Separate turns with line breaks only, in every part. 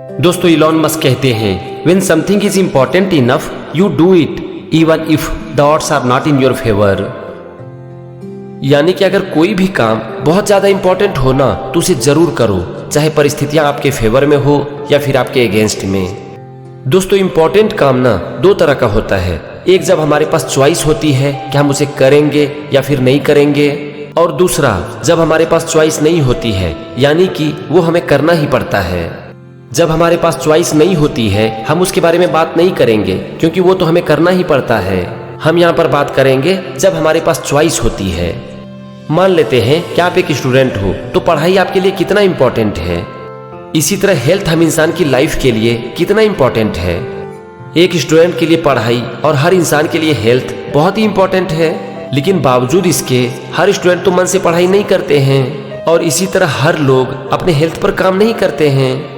दोस्तों Elon Musk कहते हैं when something is important enough you do it even if the odds are not in your favour. यानी कि अगर कोई भी काम बहुत ज्यादा इंपॉर्टेंट हो ना तो उसे जरूर करो, चाहे परिस्थितियां आपके फेवर में हो या फिर आपके अगेंस्ट में। दोस्तों इंपॉर्टेंट काम ना दो तरह का होता है, एक जब हमारे पास चॉइस होती है कि हम उसे करेंगे या फिर नहीं करेंगे, और दूसरा जब हमारे पास चॉइस नहीं होती है यानी कि वो हमें करना ही पड़ता है। जब हमारे पास चॉइस नहीं होती है हम उसके बारे में बात नहीं करेंगे क्योंकि वो तो हमें करना ही पड़ता है। हम यहाँ पर बात करेंगे जब हमारे पास चॉइस होती है। मान लेते हैं कि आप एक स्टूडेंट हो तो पढ़ाई आपके लिए कितना इम्पोर्टेंट है। इसी तरह हेल्थ हम इंसान की लाइफ के लिए कितना इम्पोर्टेंट है। एक स्टूडेंट के लिए पढ़ाई और हर इंसान के लिए हेल्थ बहुत ही इम्पोर्टेंट है, लेकिन बावजूद इसके हर स्टूडेंट तो मन से पढ़ाई नहीं करते हैं और इसी तरह हर लोग अपने हेल्थ पर काम नहीं करते हैं।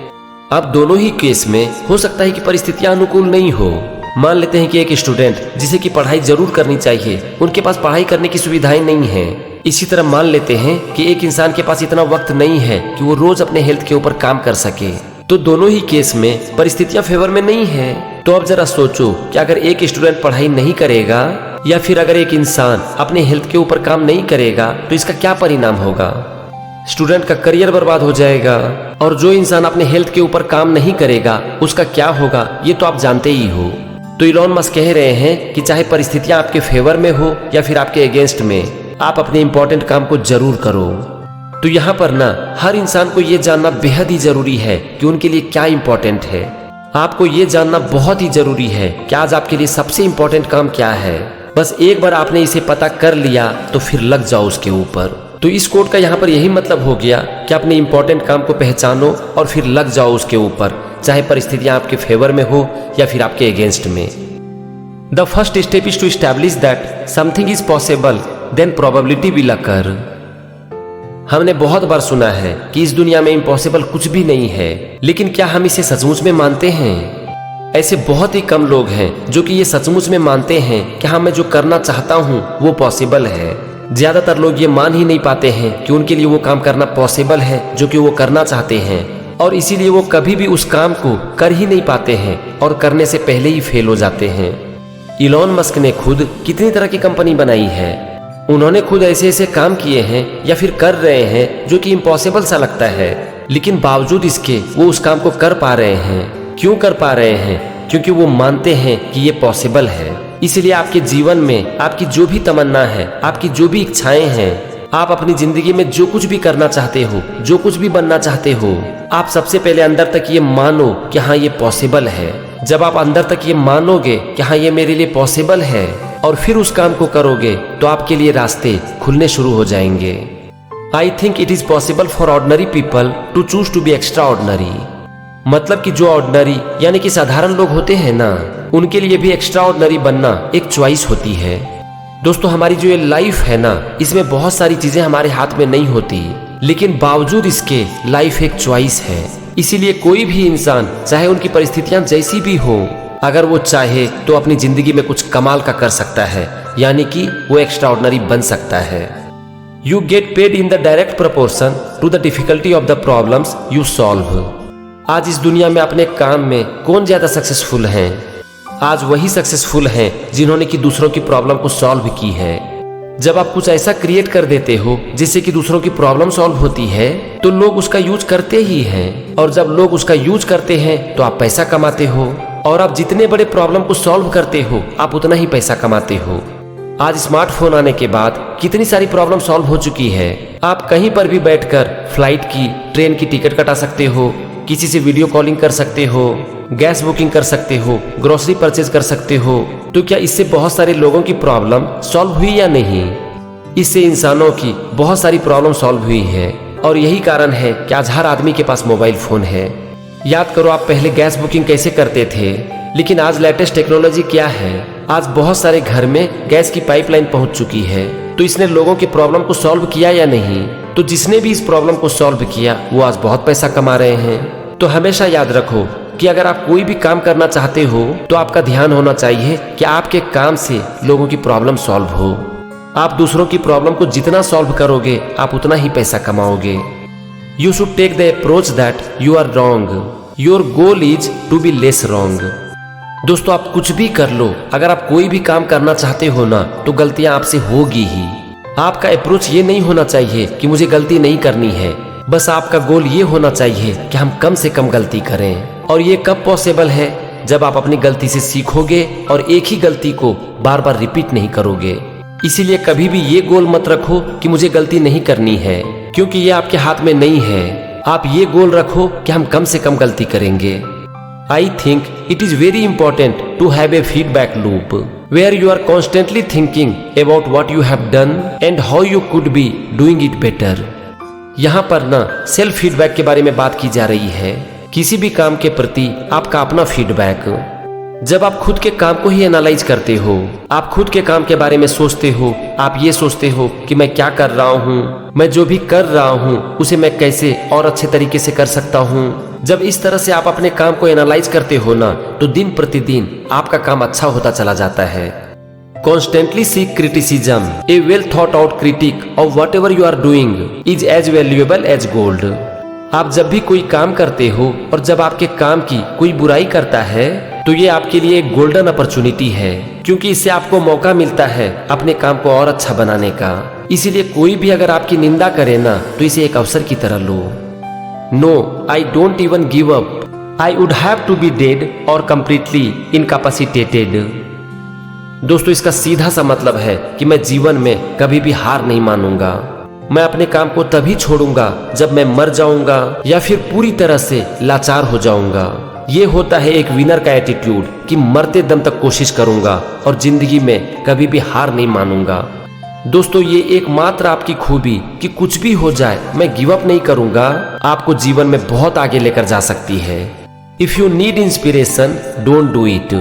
अब दोनों ही केस में हो सकता है कि परिस्थितियां अनुकूल नहीं हो। मान लेते हैं कि एक स्टूडेंट जिसे कि पढ़ाई जरूर करनी चाहिए, उनके पास पढ़ाई करने की सुविधाएं नहीं है। इसी तरह मान लेते हैं कि एक इंसान के पास इतना वक्त नहीं है कि वो रोज अपने हेल्थ के ऊपर काम कर सके। तो दोनों ही केस में परिस्थितियां फेवर में नहीं है। तो अब जरा सोचो कि अगर एक स्टूडेंट पढ़ाई नहीं करेगा या फिर अगर एक इंसान अपने हेल्थ के ऊपर काम नहीं करेगा तो इसका क्या परिणाम होगा। स्टूडेंट का करियर बर्बाद हो जाएगा, और जो इंसान अपने हेल्थ के ऊपर काम नहीं करेगा उसका क्या होगा ये तो आप जानते ही हो। तो इलॉन मस्क कह रहे हैं कि चाहे परिस्थितियां आपके फेवर में हो या फिर आपके अगेंस्ट में, आप अपने इंपॉर्टेंट काम को जरूर करो। तो यहाँ पर ना हर इंसान को ये जानना बेहद ही जरूरी है कि उनके लिए क्या इंपॉर्टेंट है। आपको ये जानना बहुत ही जरूरी है कि आज आपके लिए सबसे इंपॉर्टेंट काम क्या है। बस एक बार आपने इसे पता कर लिया तो फिर लग जाओ उसके ऊपर। तो इस कोट का यहाँ पर यही मतलब हो गया कि अपने इंपॉर्टेंट काम को पहचानो और फिर लग जाओ उसके ऊपर, चाहे परिस्थितियां आपके फेवर में हो या फिर आपके अगेंस्ट में। The first step is to establish that something is possible, then probability will occur. हमने बहुत बार सुना है कि इस दुनिया में इम्पॉसिबल कुछ भी नहीं है, लेकिन क्या हम इसे सचमुच में मानते हैं? ऐसे बहुत ही कम लोग हैं जो कि ये सचमुच में मानते हैं कि हाँ मैं जो करना चाहता हूँ वो पॉसिबल है। ज्यादातर लोग ये मान ही नहीं पाते हैं कि उनके लिए वो काम करना पॉसिबल है जो कि वो करना चाहते हैं, और इसीलिए वो कभी भी उस काम को कर ही नहीं पाते हैं और करने से पहले ही फेल हो जाते हैं। इलॉन मस्क ने खुद कितनी तरह की कंपनी बनाई है। उन्होंने खुद ऐसे ऐसे काम किए हैं या फिर कर रहे हैं जो कि इम्पॉसिबल सा लगता है, लेकिन बावजूद इसके वो उस काम को कर पा रहे हैं। क्यों कर पा रहे हैं? क्योंकि वो मानते हैं कि ये पॉसिबल है। इसलिए आपके जीवन में आपकी जो भी तमन्ना है, आपकी जो भी इच्छाएं हैं, आप अपनी जिंदगी में जो कुछ भी करना चाहते हो, जो कुछ भी बनना चाहते हो, आप सबसे पहले अंदर तक ये मानो कि हाँ ये पॉसिबल है। जब आप अंदर तक ये मानोगे कि हाँ ये मेरे लिए पॉसिबल है और फिर उस काम को करोगे तो आपके लिए रास्ते खुलने शुरू हो जाएंगे। I think it is possible for ordinary people to choose to be extraordinary. मतलब कि जो ऑर्डिनरी यानी कि साधारण लोग होते हैं ना, उनके लिए भी एक्स्ट्रा ऑर्डिनरी बनना एक चॉइस होती है। दोस्तों हमारी जो ये लाइफ है ना, इसमें बहुत सारी चीजें हमारे हाथ में नहीं होती, लेकिन बावजूद इसके लाइफ एक चॉइस है। इसीलिए कोई भी इंसान चाहे उनकी परिस्थितियां जैसी भी हो, अगर वो चाहे तो अपनी जिंदगी में कुछ कमाल का कर सकता है, यानी कि वो एक्स्ट्रा ऑर्डिनरी बन सकता है। You get paid in the direct proportion to the difficulty of the problems you solve. आज इस दुनिया में अपने काम में कौन ज्यादा सक्सेसफुल हैं? आज वही सक्सेसफुल हैं जिन्होंने कि दूसरों की प्रॉब्लम को सॉल्व की है। जब आप कुछ ऐसा क्रिएट कर देते हो जिससे कि दूसरों की प्रॉब्लम सॉल्व होती है तो लोग उसका यूज करते ही हैं, और जब लोग उसका यूज करते हैं तो आप पैसा कमाते हो, और आप जितने बड़े प्रॉब्लम को सॉल्व करते हो आप उतना ही पैसा कमाते हो। आज स्मार्टफोन आने के बाद कितनी सारी प्रॉब्लम सॉल्व हो चुकी है। आप कहीं पर भी बैठकर फ्लाइट की, ट्रेन की टिकट कटा सकते हो, किसी से वीडियो कॉलिंग कर सकते हो, गैस बुकिंग कर सकते हो, ग्रोसरी परचेज कर सकते हो। तो क्या इससे बहुत सारे लोगों की प्रॉब्लम सॉल्व हुई या नहीं? इससे इंसानों की बहुत सारी प्रॉब्लम सॉल्व हुई है, और यही कारण है कि आज हर आदमी के पास मोबाइल फोन है। याद करो आप पहले गैस बुकिंग कैसे करते थे, लेकिन आज लेटेस्ट टेक्नोलॉजी क्या है। आज बहुत सारे घर में गैस की पाइपलाइन पहुंच चुकी है। तो इसने लोगों की प्रॉब्लम को सॉल्व किया या नहीं? तो जिसने भी इस प्रॉब्लम को सॉल्व किया वो आज बहुत पैसा कमा रहे हैं। तो हमेशा याद रखो कि अगर आप कोई भी काम करना चाहते हो तो आपका ध्यान होना चाहिए कि आपके काम से लोगों की प्रॉब्लम सॉल्व हो। आप दूसरों की प्रॉब्लम को जितना सॉल्व करोगे आप उतना ही पैसा कमाओगे। You should take the approach that you are wrong. Your goal is to be less wrong. दोस्तों आप कुछ भी कर लो, अगर आप कोई भी काम करना चाहते हो ना तो गलतियां आपसे होगी ही। आपका अप्रोच ये नहीं होना चाहिए कि मुझे गलती नहीं करनी है, बस आपका गोल ये होना चाहिए कि हम कम से कम गलती करें। और ये कब पॉसिबल है? जब आप अपनी गलती से सीखोगे और एक ही गलती को बार बार रिपीट नहीं करोगे। इसीलिए कभी भी ये गोल मत रखो कि मुझे गलती नहीं करनी है, क्योंकि ये आपके हाथ में नहीं है। आप ये गोल रखो कि हम कम से कम गलती करेंगे। I think it is very important to have a feedback loop where you are constantly thinking about what you have done and how you could be doing it better। यहाँ पर ना सेल्फ फीडबैक के बारे में बात की जा रही है। किसी भी काम के प्रति आपका अपना फीडबैक। जब आप खुद के काम को ही एनालाइज करते हो, आप खुद के काम के बारे में सोचते हो, आप ये सोचते हो कि मैं क्या कर रहा हूँ, मैं जो भी कर रहा हूँ उसे मैं कैसे और अच्छे तरीके से कर सकता हूँ। जब इस तरह से आप अपने काम को एनालाइज करते हो ना तो दिन प्रतिदिन आपका काम अच्छा होता चला जाता है। Constantly seek criticism. A well thought out critic of whatever you are doing is as valuable as gold। आप जब भी कोई काम करते हो और जब आपके काम की कोई बुराई करता है तो ये आपके लिए एक गोल्डन अपॉर्चुनिटी है, क्योंकि इससे आपको मौका मिलता है अपने काम को और अच्छा बनाने का। इसीलिए कोई भी अगर आपकी निंदा करे ना तो इसे एक अवसर की तरह लो। No, I don't even give up. I would have to be dead और कंप्लीटली इनकैपेसिटेटेड। दोस्तों इसका सीधा सा मतलब है कि मैं जीवन में कभी भी हार नहीं मानूंगा। मैं अपने काम को तभी छोड़ूंगा जब मैं मर जाऊंगा या फिर पूरी तरह से लाचार हो जाऊंगा। ये होता है एक विनर का एटीट्यूड कि मरते दम तक कोशिश करूंगा और जिंदगी में कभी भी हार नहीं मानूंगा। दोस्तों ये एकमात्र आपकी खूबी कि कुछ भी हो जाए मैं गिव अप नहीं करूंगा, आपको जीवन में बहुत आगे लेकर जा सकती है। If you need inspiration don't do it.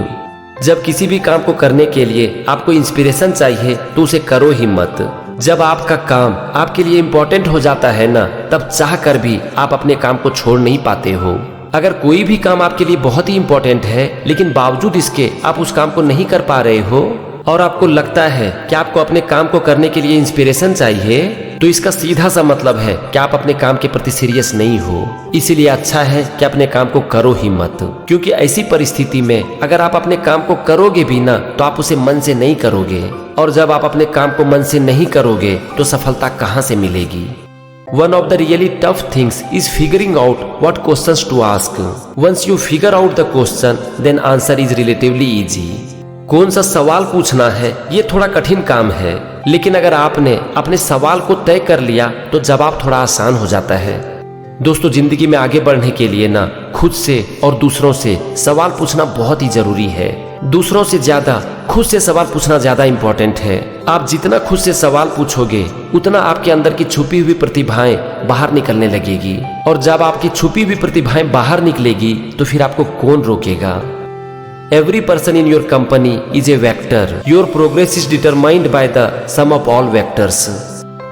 जब किसी भी काम को करने के लिए आपको इंस्पिरेशन चाहिए तो उसे करो ही मत। जब आपका काम आपके लिए इम्पोर्टेंट हो जाता है ना तब चाह कर भी आप अपने काम को छोड़ नहीं पाते हो। अगर कोई भी काम आपके लिए बहुत ही इम्पोर्टेंट है लेकिन बावजूद इसके आप उस काम को नहीं कर पा रहे हो और आपको लगता है कि आपको अपने काम को करने के लिए इंस्पिरेशन चाहिए, तो इसका सीधा सा मतलब है कि आप अपने काम के प्रति सीरियस नहीं हो। इसीलिए अच्छा है कि अपने काम को करो ही मत, क्योंकि ऐसी परिस्थिति में अगर आप अपने काम को करोगे भी ना तो आप उसे मन से नहीं करोगे, और जब आप अपने काम को मन से नहीं करोगे तो सफलता कहाँ से मिलेगी। One of the really tough things is figuring out what questions to ask. Once you figure out the question, then answer is relatively easy. कौन सा सवाल पूछना है ये थोड़ा कठिन काम है, लेकिन अगर आपने अपने सवाल को तय कर लिया तो जवाब थोड़ा आसान हो जाता है। दोस्तों जिंदगी में आगे बढ़ने के लिए ना खुद से और दूसरों से सवाल पूछना बहुत ही जरूरी है। दूसरों से ज्यादा खुद से सवाल पूछना ज्यादा इम्पोर्टेंट है। आप जितना खुद से सवाल पूछोगे उतना आपके अंदर की छुपी हुई प्रतिभाएं बाहर निकलने लगेगी, और जब आपकी छुपी हुई प्रतिभाएं बाहर निकलेगी तो फिर आपको कौन रोकेगा। Every person in your company is a vector. Your progress is determined by the sum of all vectors.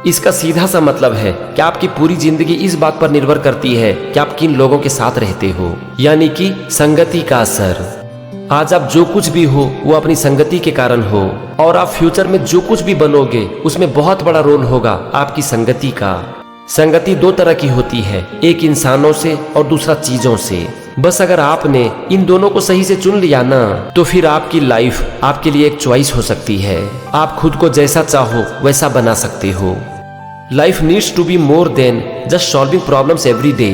इसका सीधा सा मतलब है कि आपकी पूरी जिंदगी इस बात पर निर्भर करती है कि आप किन लोगों के साथ रहते हो, यानी कि संगति का असर। आज आप जो कुछ भी हो वो अपनी संगति के कारण हो, और आप फ्यूचर में जो कुछ भी बनोगे उसमें बहुत बड़ा रोल होगा आपकी संगति का। संगति दो तरह की होती है, एक इंसानों से और दूसरा चीजों से। बस अगर आपने इन दोनों को सही से चुन लिया ना तो फिर आपकी लाइफ आपके लिए एक चॉइस हो सकती है। आप खुद को जैसा चाहो वैसा बना सकते हो। Life needs to be more than just solving problems every day.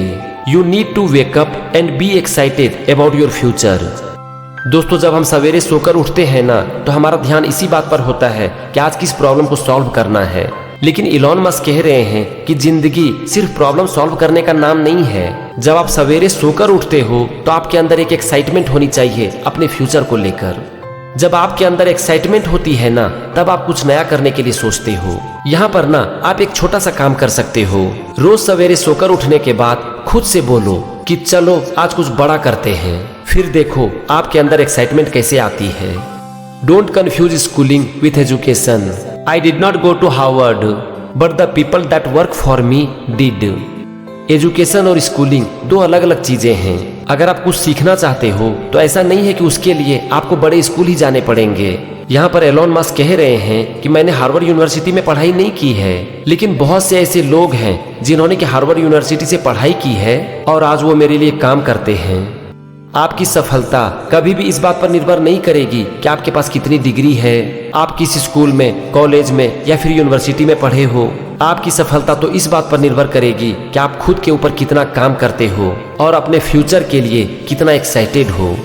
You need to wake up and be excited about your future. दोस्तों जब हम सवेरे सोकर उठते हैं ना तो हमारा ध्यान इसी बात पर होता है कि आज किस प्रॉब्लम को सॉल्व करना है। लेकिन इलॉन मस्क कह रहे हैं कि जिंदगी सिर्फ प्रॉब्लम सॉल्व करने का नाम नहीं है। जब आप सवेरे सोकर उठते हो तो आपके अंदर एक एक्साइटमेंट होनी चाहिए अपने फ्यूचर को लेकर। जब आपके अंदर एक्साइटमेंट होती है ना तब आप कुछ नया करने के लिए सोचते हो। यहाँ पर ना आप एक छोटा सा काम कर सकते हो। रोज सवेरे सोकर उठने के बाद खुद से बोलो कि चलो आज कुछ बड़ा करते हैं। फिर देखो आपके अंदर एक्साइटमेंट कैसे आती है। Don't confuse schooling with education. I did not go to Harvard, but the people that work for me did. Education और स्कूलिंग दो अलग अलग चीजें हैं। अगर आप कुछ सीखना चाहते हो तो ऐसा नहीं है कि उसके लिए आपको बड़े स्कूल ही जाने पड़ेंगे। यहाँ पर एलोन मस्क कह रहे हैं कि मैंने हार्वर्ड यूनिवर्सिटी में पढ़ाई नहीं की है, लेकिन बहुत से ऐसे लोग हैं जिन्होंने कि हार्वर्ड यूनिवर्सिटी से पढ़ाई की है और आज वो मेरे लिए काम करते हैं। आपकी सफलता कभी भी इस बात पर निर्भर नहीं करेगी कि आपके पास कितनी डिग्री है, आप किस स्कूल में, कॉलेज में या फिर यूनिवर्सिटी में पढ़े हो। आपकी सफलता तो इस बात पर निर्भर करेगी कि आप खुद के ऊपर कितना काम करते हो और अपने फ्यूचर के लिए कितना एक्साइटेड हो।